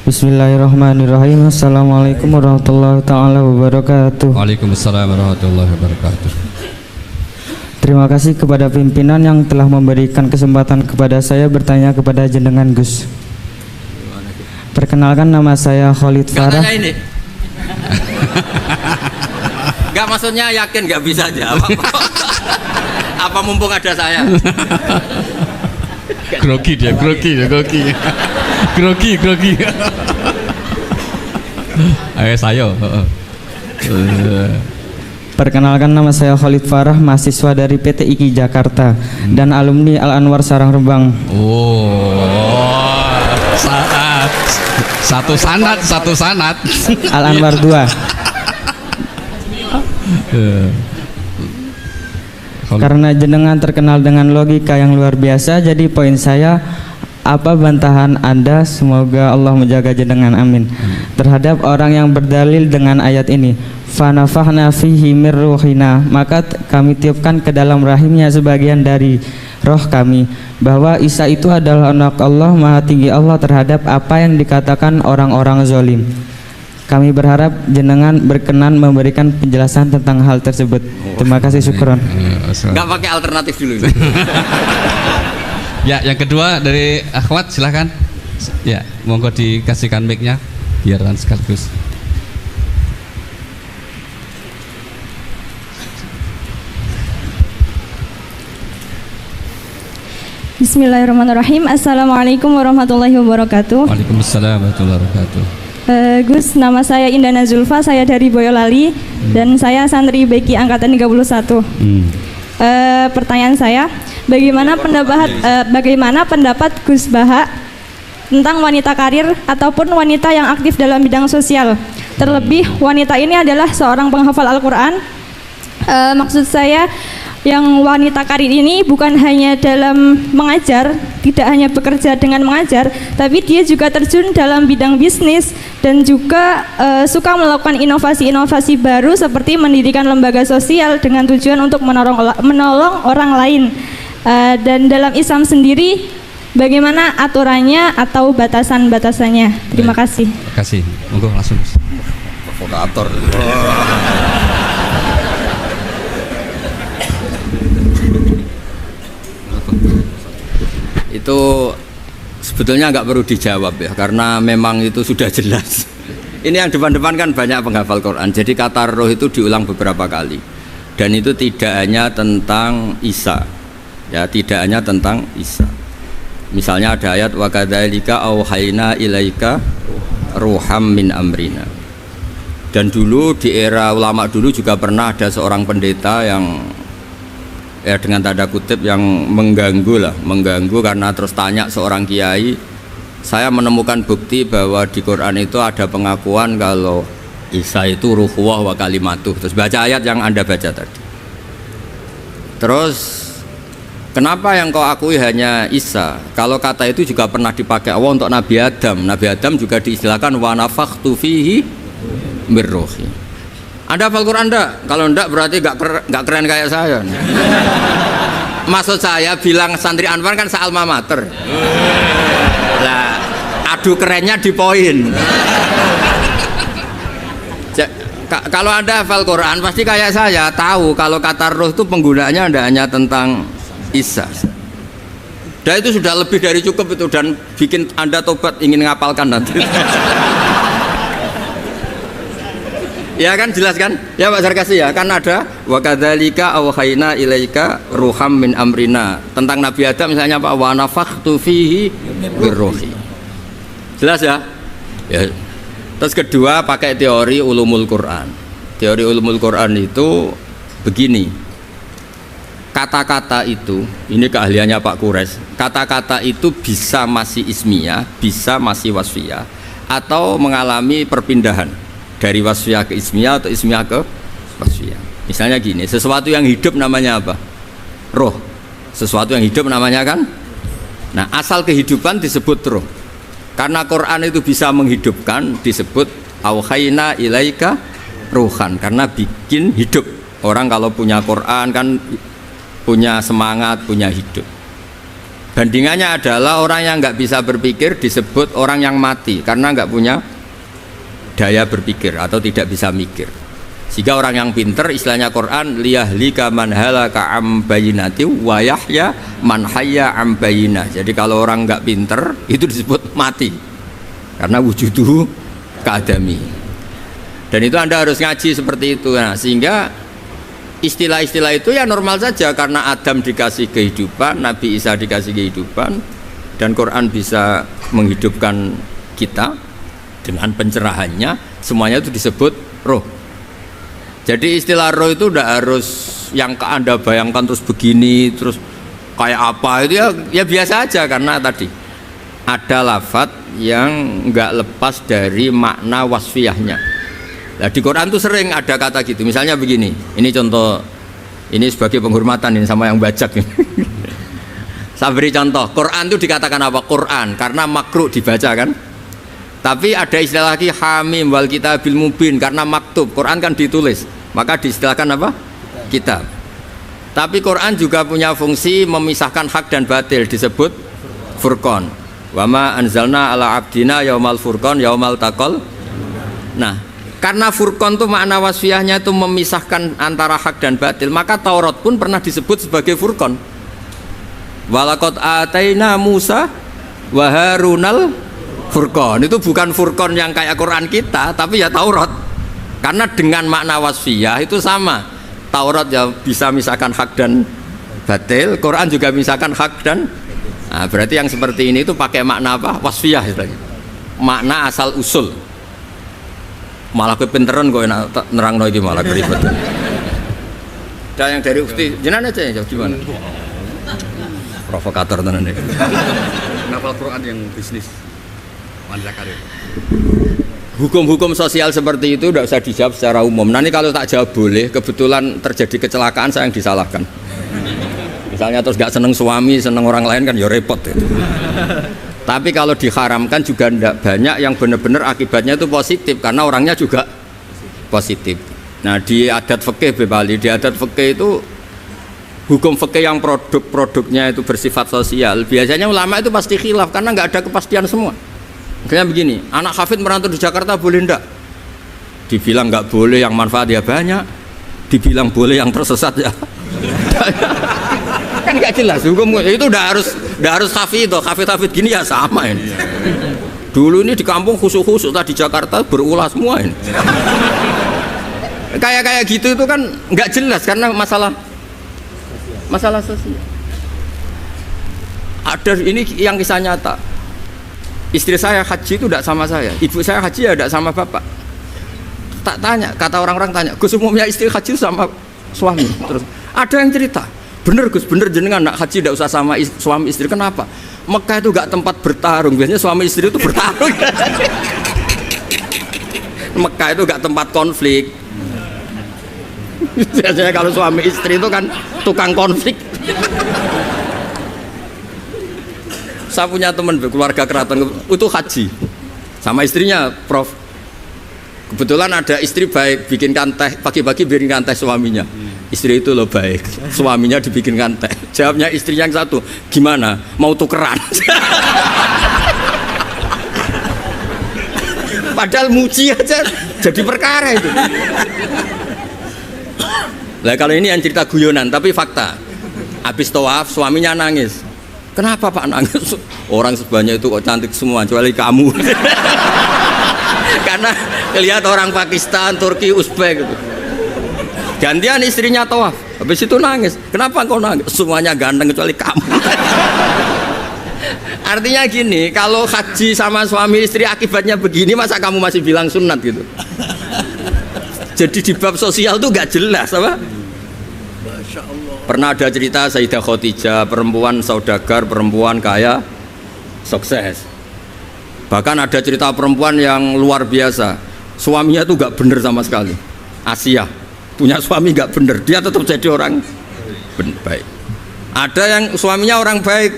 Bismillahirrahmanirrahim. Assalamualaikum warahmatullahi taala wabarakatuh. Waalaikumsalam warahmatullahi wabarakatuh. Terima kasih kepada pimpinan yang telah memberikan kesempatan kepada saya bertanya kepada jenengan Gus. Perkenalkan, nama saya Khalid Farah. Gak ini. Gak, maksudnya yakin gak bisa jawab. Apa mumpung ada saya? Grogi dia, grogi. Ayo saya. Perkenalkan, nama saya Khalid Farah, mahasiswa dari PT IKI Jakarta dan alumni Al Anwar Sarang Rembang. Satu sanad. Al Anwar 2. Karena jenengan terkenal dengan logika yang luar biasa, jadi poin saya, apa bantahan Anda, semoga Allah menjaga jenengan, amin, terhadap orang yang berdalil dengan ayat ini, fanafahna fihi mir ruhina, maka kami tiupkan ke dalam rahimnya sebagian dari roh kami, bahwa Isa itu adalah anak Allah, maha tinggi Allah, terhadap apa yang dikatakan orang-orang zalim. Kami berharap jenengan berkenan memberikan penjelasan tentang hal tersebut. Terima kasih, syukron. Gak pakai alternatif dulu. Ya, yang kedua dari akhwat, silahkan. Ya, monggo dikasihkan mic-nya biar sekaligus. Bismillahirrahmanirrahim. Assalamualaikum warahmatullahi wabarakatuh. Waalaikumsalam warahmatullahi wabarakatuh. Gus, nama saya Indana Zulfa, saya dari Boyolali dan saya santri BK angkatan 31. Pertanyaan saya, bagaimana pendapat Gus Baha tentang wanita karir ataupun wanita yang aktif dalam bidang sosial? Terlebih wanita ini adalah seorang penghafal Al-Quran. Maksud saya, yang wanita karir ini bukan hanya dalam mengajar, tidak hanya bekerja dengan mengajar, tapi dia juga terjun dalam bidang bisnis dan juga suka melakukan inovasi-inovasi baru seperti mendirikan lembaga sosial dengan tujuan untuk menolong orang lain. Dan dalam Islam sendiri, bagaimana aturannya atau batasan-batasannya? Terima kasih. Terima kasih. Monggo langsung. Provokator. Itu sebetulnya nggak perlu dijawab ya, karena memang itu sudah jelas. Ini yang depan-depan kan banyak penghafal Quran, jadi kata roh itu diulang beberapa kali, dan itu tidak hanya tentang Isa, ya, tidak hanya tentang Isa. Misalnya ada ayat wa kadzalika auhayna ilaika ruham min amrina. Dan dulu di era ulama dulu juga pernah ada seorang pendeta yang ya dengan tanda kutip yang mengganggu karena terus tanya seorang kiai, saya menemukan bukti bahwa di Quran itu ada pengakuan kalau Isa itu ruhullah wa kalimatuh. Terus baca ayat yang Anda baca tadi. Terus kenapa yang kau akui hanya Isa? Kalau kata itu juga pernah dipakai Allah untuk Nabi Adam. Nabi Adam juga diistilahkan wa nafakhtu fihi mir ruhi. Anda hafal Quran enggak? Kalau enggak berarti enggak keren kayak saya. Maksud saya bilang santri Anwar kan se-alma mater. Lah, adu kerennya di poin. Kalau Anda hafal Quran pasti kayak saya tahu kalau kata roh itu penggunaannya tidak hanya tentang Isa. Dan itu sudah lebih dari cukup itu, dan bikin Anda tobat ingin ngapalkan nanti. Ya kan, jelas kan? Ya Pak Sarkasi ya, kan ada wa kadzalika auhayna ilaika ruham min amrina. Tentang Nabi Adam misalnya Pak, wa nafakhtu fihi birruhi. Jelas ya? Ya. Terus kedua pakai teori ulumul Quran. Teori ulumul Quran itu begini. Kata-kata itu, ini keahliannya Pak Kures. Kata-kata itu bisa masih ismiyah, bisa masih wasfiyah, atau mengalami perpindahan dari wasfiyah ke ismiyah atau ismiyah ke wasfiyah. Misalnya gini, sesuatu yang hidup namanya apa? Roh. Sesuatu yang hidup namanya kan? Nah, asal kehidupan disebut roh. Karena Quran itu bisa menghidupkan, disebut auhayna ilaika ruhan, karena bikin hidup. Orang kalau punya Quran kan punya semangat, punya hidup. Bandingannya adalah orang yang nggak bisa berpikir disebut orang yang mati karena nggak punya daya berpikir atau tidak bisa mikir. Sehingga orang yang pinter, istilahnya Quran, liyahlika man halaka am bayinati wa yahya man hayya am bayinah. Jadi kalau orang nggak pinter itu disebut mati karena wujuduhu keadami. Dan itu Anda harus ngaji seperti itu. Nah, sehingga istilah-istilah itu ya normal saja karena Adam dikasih kehidupan, Nabi Isa dikasih kehidupan, dan Quran bisa menghidupkan kita dengan pencerahannya. Semuanya itu disebut roh. Jadi istilah roh itu udah harus yang Anda bayangkan terus begini, terus kayak apa itu ya biasa aja karena tadi ada lafadz yang nggak lepas dari makna wasfiyahnya. Nah, di Quran tuh sering ada kata gitu. Misalnya begini, ini contoh, ini sebagai penghormatan ini sama yang bajak ini. Saya beri contoh, Quran itu dikatakan apa? Quran, karena makruh dibaca kan. Tapi ada istilah lagi hamim wal kitabil mubin, karena maktub. Quran kan ditulis, maka diistilahkan apa? Kitab. Tapi Quran juga punya fungsi memisahkan hak dan batil, disebut furqan. Wama anzalna ala abdina yaumal furqan yaumal taqal. Nah, karena furqan itu makna wasfiyahnya itu memisahkan antara hak dan batil, maka Taurat pun pernah disebut sebagai furqan. Walaqad ataina Musa wa Harunal furqan. Itu bukan furqan yang kayak Quran kita, tapi ya Taurat. Karena dengan makna wasfiyah itu sama. Taurat ya bisa misahkan hak dan batil, Quran juga misahkan hak dan berarti yang seperti ini itu pakai makna apa? Wasfiyah istilahnya. Makna asal usul. Malah kepinteran kok enak nerangno iki malah ribet. Dan yang dari Ufti, jenengan aja ya gimana? Provokator tenan iki. Ngapal Quran yang bisnis wanita karir. Hukum-hukum sosial seperti itu tidak usah dijawab secara umum. Nanti kalau tak jawab boleh, kebetulan terjadi kecelakaan saya yang disalahkan. Misalnya terus gak seneng suami, seneng orang lain kan ya repot itu. Tapi kalau diharamkan juga tidak banyak yang benar-benar akibatnya itu positif karena orangnya juga positif. Nah di adat fikih Bali, di adat fikih itu hukum fikih yang produk-produknya itu bersifat sosial. Biasanya ulama itu pasti khilaf karena nggak ada kepastian semua. Misalnya begini, anak hafid merantau di Jakarta boleh enggak? Dibilang nggak boleh yang manfaat ya banyak, dibilang boleh yang tersesat ya. Kan nggak jelas hukum itu udah harus hafid gini ya sama ini. Dulu ini di kampung khusus di Jakarta berulah semua ini. Kayak gitu itu kan nggak jelas karena masalah sosial. Ada ini yang kisah nyata. Istri saya haji itu tidak sama saya, ibu saya haji ya tidak sama bapak. Tak tanya, kata orang-orang tanya, Gus umumnya istri haji sama suami. Terus ada yang cerita, bener Gus, bener jenengan nak haji tidak usah sama suami istri. Kenapa? Mekah itu gak tempat bertarung, biasanya suami istri itu bertarung. Mekah itu gak tempat konflik. Biasanya kalau suami istri itu kan tukang konflik. Saya punya teman keluarga keraton itu haji sama istrinya, Prof. Kebetulan ada istri baik, bikinkan teh pagi-pagi, bikinkan teh suaminya. Istri itu loh baik, suaminya dibikinkan teh. Jawabnya istrinya yang satu, gimana? Mau tukeran? Padahal muji aja jadi perkara itu. Lah kalau ini yang cerita guyonan tapi fakta. Habis tawaf suaminya nangis. Kenapa Pak nangis? Orang sebanyak itu kok cantik semua kecuali kamu. Karena lihat orang Pakistan, Turki, Uzbek gitu. Gantian istrinya tawaf, habis itu nangis. Kenapa kau nangis? Semuanya ganteng kecuali kamu. Artinya gini, kalau haji sama suami istri akibatnya begini, masa kamu masih bilang sunat gitu? Jadi di bab sosial tuh gak jelas apa? Pernah ada cerita Sayyidah Khadijah, perempuan saudagar, perempuan kaya, sukses. Bahkan ada cerita perempuan yang luar biasa, suaminya tuh gak bener sama sekali. Asia punya suami gak bener, dia tetap jadi orang baik. Ada yang suaminya orang baik,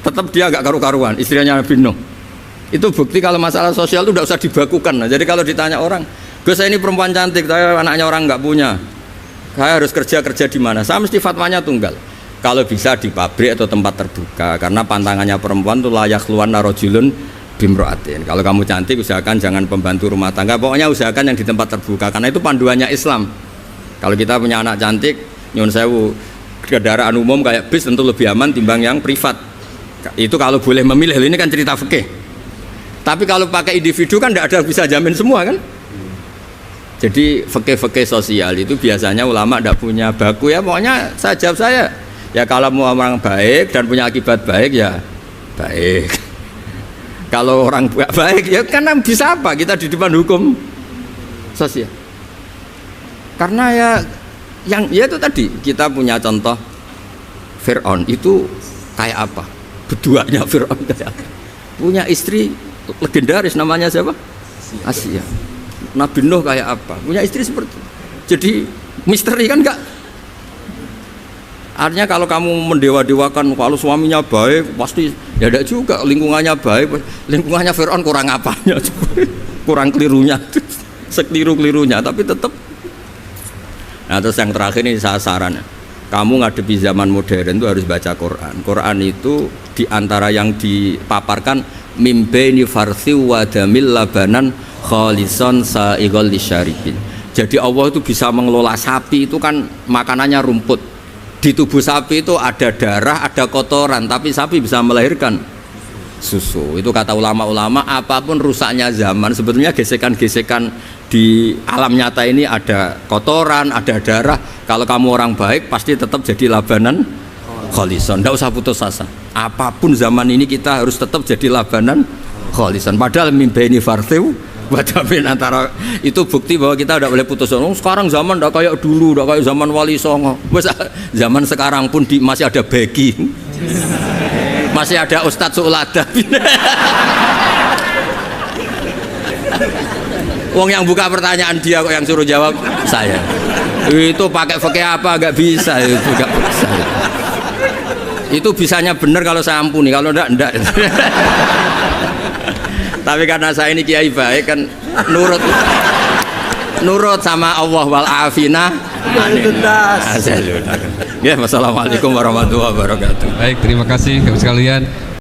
tetap dia gak karu-karuan, istrinya Nabi Nuh. Itu bukti kalau masalah sosial itu tidak usah dibakukan. Nah, jadi kalau ditanya orang, Gus saya ini perempuan cantik, saya anaknya orang nggak punya, saya harus kerja di mana? Saya mesti fatwanya tunggal. kalau bisa di pabrik atau tempat terbuka, karena pantangannya perempuan itu layak keluar narojulun bimroatin. Kalau kamu cantik usahakan jangan pembantu rumah tangga, pokoknya usahakan yang di tempat terbuka, karena itu panduannya Islam. Kalau kita punya anak cantik, nyun sewu, kendaraan umum kayak bis tentu lebih aman timbang yang privat. Itu kalau boleh memilih, ini kan cerita fikih. Tapi kalau pakai individu kan tidak ada bisa jamin semua kan. Jadi fikih-fikih sosial itu biasanya ulama tidak punya baku ya, pokoknya saya jawab saya ya, kalau mau orang baik dan punya akibat baik ya baik. Kalau orang baik ya karena bisa apa kita di depan hukum sosial. Karena ya yang ya itu tadi kita punya contoh Fir'aun itu kayak apa? Beduanya Fir'aun kayak apa? Punya istri legendaris namanya siapa? Asia. Nabi Nuh kayak apa? Punya istri seperti itu. Jadi misteri kan enggak? Artinya kalau kamu mendewa-dewakan kalau suaminya baik pasti ya enggak juga, lingkungannya baik, lingkungannya Fir'aun kurang apanya? Kurang kelirunya. Sekeliru-kelirunya tapi tetap. Nah, terus yang terakhir ini saya saran, kamu ngadepi zaman modern itu harus baca Quran. Quran itu diantara yang dipaparkan mimbaini farsi wa damil labanan khalison sa'ighal lisyaribin. Jadi Allah itu bisa mengelola sapi, itu kan makanannya rumput. Di tubuh sapi itu ada darah, ada kotoran, tapi sapi bisa melahirkan susu. Itu kata ulama-ulama, apapun rusaknya zaman, sebetulnya gesekan-gesekan di alam nyata ini ada kotoran, ada darah. Kalau kamu orang baik pasti tetap jadi labanan khalison. Tidak usah putus asa. Apapun zaman ini kita harus tetap jadi labanan khalison. Padahal mimbaini farthiw wadamin, antara itu bukti bahwa kita tidak boleh putus asa. Sekarang zaman tidak kayak dulu, tidak kayak zaman Wali Songo. Zaman sekarang pun masih ada bagi, masih ada Ustadz Su'ulada. Wong yang buka pertanyaan dia kok yang suruh jawab saya. Itu pakai fikih apa enggak bisa itu enggak bisa. Itu bisanya benar kalau saya ampuni, kalau enggak. Tapi karena saya ini kiai baik kan nurut sama Allah wal afina. Ya, wassalamualaikum warahmatullahi wabarakatuh. Baik, terima kasih sekalian.